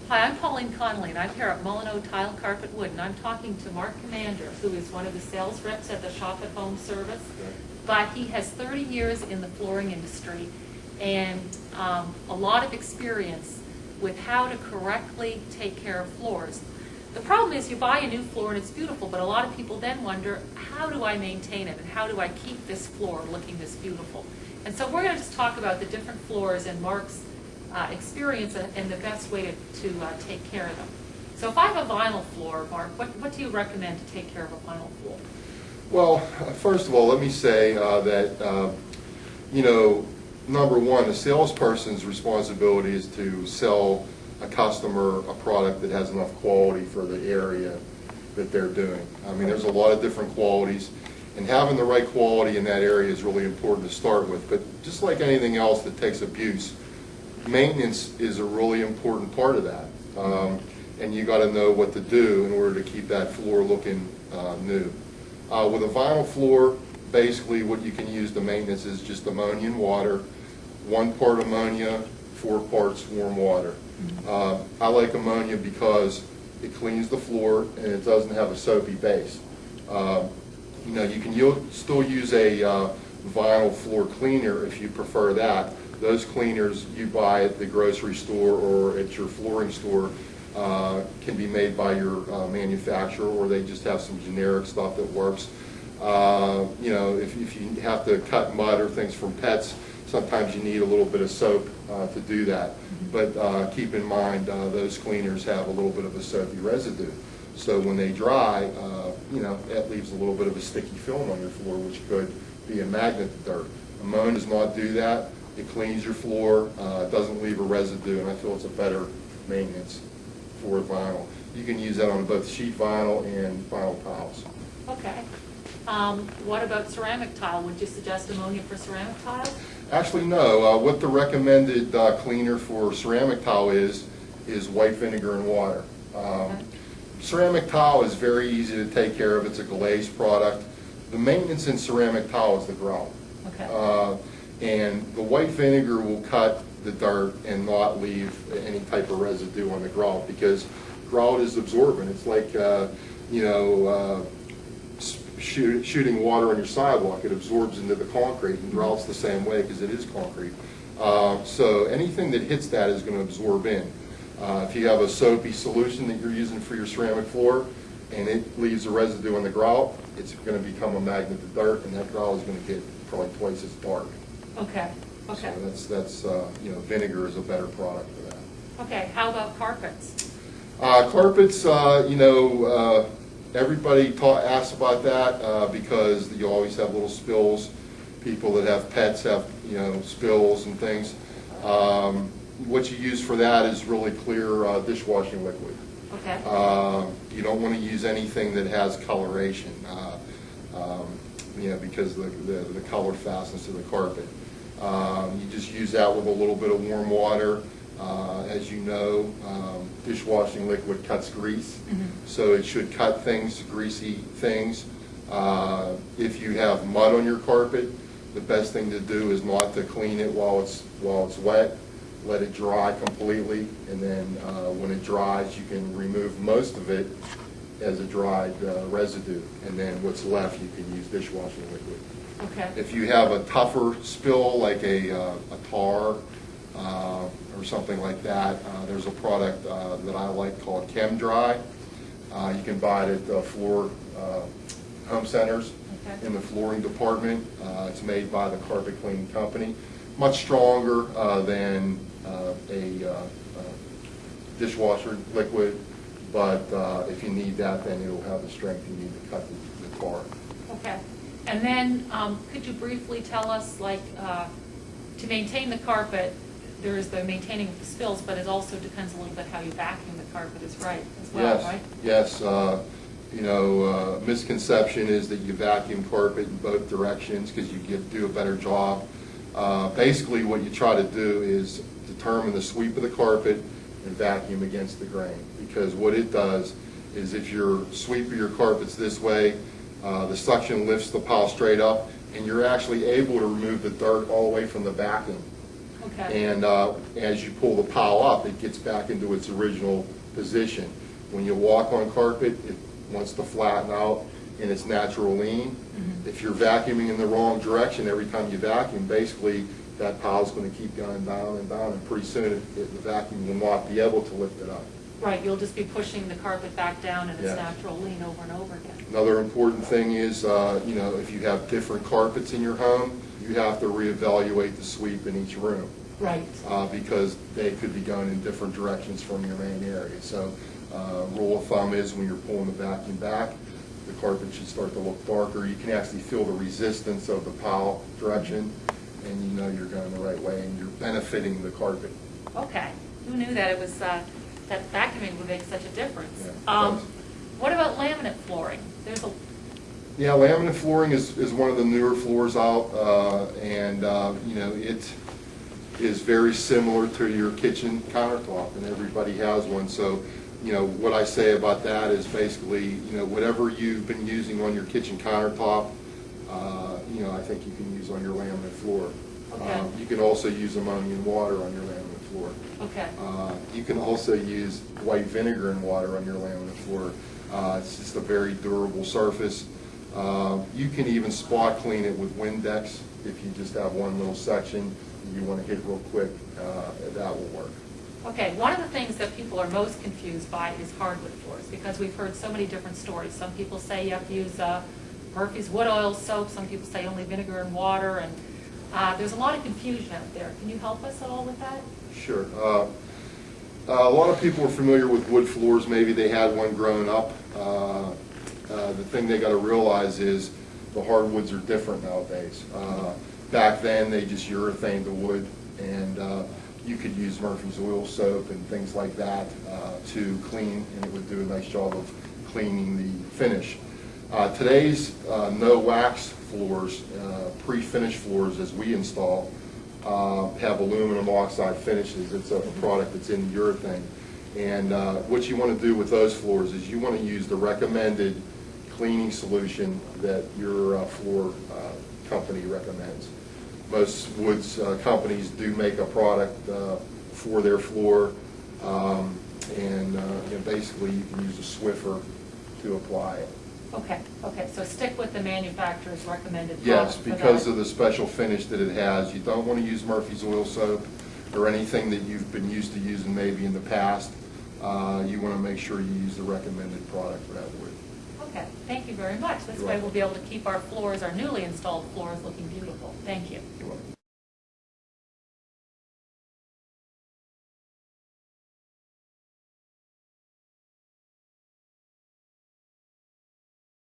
Hi, I'm Pauline Connolly, and I'm here at Molyneaux Tile Carpet Wood, and I'm talking to Mark Commander, who is one of the sales reps at the Shop at Home service. But he has 30 years in the flooring industry and a lot of experience with how to correctly take care of floors. The problem is you buy a new floor and it's beautiful, but a lot of people then wonder, how do I maintain it and how do I keep this floor looking this beautiful? And so we're going to just talk about the different floors and Mark's experience and the best way to take care of them. So if I have a vinyl floor, Mark, what do you recommend to take care of a vinyl floor? Well, first of all, let me say that, you know, number one, the salesperson's responsibility is to sell a customer a product that has enough quality for the area that they're doing. I mean, there's a lot of different qualities, and having the right quality in that area is really important to start with. But just like anything else that takes abuse, maintenance is a really important part of that. And you got to know what to do in order to keep that floor looking new. With a vinyl floor, basically what you can use to maintenance is just ammonia and water, 1 part ammonia, 4 parts warm water. I like ammonia because it cleans the floor and it doesn't have a soapy base. You know, you can still use a vinyl floor cleaner if you prefer that. Those cleaners you buy at the grocery store or at your flooring store can be made by your manufacturer, or they just have some generic stuff that works. You know, if you have to cut mud or things from pets, sometimes you need a little bit of soap to do that. But keep in mind, those cleaners have a little bit of a soapy residue. So when they dry, you know, that leaves a little bit of a sticky film on your floor, which could be a magnet to dirt. Ammonia does not do that. It cleans your floor, doesn't leave a residue, and I feel it's a better maintenance for vinyl. You can use that on both sheet vinyl and vinyl tiles. Okay. What about ceramic tile? Would you suggest ammonia for ceramic tiles? Actually, no. What the recommended cleaner for ceramic tile is white vinegar and water. Ceramic tile is very easy to take care of. It's a glazed product. The maintenance in ceramic tile is the grout. Okay. And the white vinegar will cut the dirt and not leave any type of residue on the grout, because grout is absorbent. It's like, you know, shooting water on your sidewalk. It absorbs into the concrete, and grout's the same way because it is concrete. So anything that hits that is going to absorb in. If you have a soapy solution that you're using for your ceramic floor and it leaves a residue on the grout, it's going to become a magnet to dirt, and that grout is going to get probably twice as dark. Okay. Okay. So that's you know, vinegar is a better product for that. Okay. How about carpets? Carpets, you know, everybody asks about that because you always have little spills. People that have pets have, you know, spills and things. What you use for that is really clear dishwashing liquid. Okay. You don't want to use anything that has coloration, you know, because the color fastens to the carpet. You just use that with a little bit of warm water. As you know, dishwashing liquid cuts grease, so it should cut things, greasy things. If you have mud on your carpet, the best thing to do is not to clean it while it's wet. Let it dry completely, and then when it dries, you can remove most of it as a dried residue, and then what's left you can use dishwashing liquid. Okay. If you have a tougher spill, like a tar or something like that, there's a product that I like called Chem Dry. You can buy it at floor home centers in the flooring department. It's made by the carpet cleaning company. Much stronger than a dishwasher liquid, but if you need that, then it'll have the strength you need to cut the tar. Okay. And then could you briefly tell us, like, to maintain the carpet, there is the maintaining of the spills, but it also depends a little bit how you vacuum the carpet as well, Yes. right? Yes. You know, misconception is that you vacuum carpet in both directions because you do a better job. Basically, what you try to do is determine the sweep of the carpet and vacuum against the grain, because what it does is if your sweep of your carpet's this way, the suction lifts the pile straight up, and you're actually able to remove the dirt all the way from the backing. Okay. And as you pull the pile up, it gets back into its original position. When you walk on carpet, it wants to flatten out in its natural lean. If you're vacuuming in the wrong direction every time you vacuum, basically that pile's going to keep going down and down, and pretty soon the vacuum will not be able to lift it up. Right, you'll just be pushing the carpet back down in its Yeah. natural lean over and over again. Another important thing is, you know, if you have different carpets in your home, you have to reevaluate the sweep in each room. Right. Because they could be going in different directions from your main area. So rule of thumb is when you're pulling the vacuum back, the carpet should start to look darker. You can actually feel the resistance of the pile direction, and you know you're going the right way and you're benefiting the carpet. Okay. Who knew that it was, that vacuuming would make such a difference? Yeah, it does. What about laminate flooring? There's a, Yeah, laminate flooring is one of the newer floors out, and you know, it is very similar to your kitchen countertop, and everybody has one. So, you know, what I say about that is basically, you know, whatever you've been using on your kitchen countertop, you know, I think you can use on your laminate floor. Okay. You can also use ammonia and water on your laminate floor. okay. You can also use white vinegar and water on your laminate floor. It's just a very durable surface. You can even spot clean it with Windex if you just have one little section you want to hit real quick. That will work. Okay, one of the things that people are most confused by is hardwood floors, because we've heard so many different stories. Some people say you have to use Murphy's wood oil soap, some people say only vinegar and water, and there's a lot of confusion out there. Can you help us at all with that? Sure. A lot of people are familiar with wood floors. Maybe they had one growing up. The thing they got to realize is the hardwoods are different nowadays. Back then, they just urethaned the wood, and you could use Murphy's oil soap and things like that to clean, and it would do a nice job of cleaning the finish. Today's no wax floors, pre-finished floors as we install, have aluminum oxide finishes. It's a product that's in urethane. And what you want to do with those floors is you want to use the recommended cleaning solution that your floor company recommends. Most woods companies do make a product for their floor, and you know, basically you can use a Swiffer to apply it. Okay, okay, so stick with the manufacturer's recommended product. Yes, for because that. of the special finish that it has. You don't want to use Murphy's oil soap or anything that you've been used to using maybe in the past. You want to make sure you use the recommended product for that wood. Okay, thank you very much. This You're way welcome. we'll be able to keep our floors, our newly installed floors, looking beautiful. Thank you. You're welcome.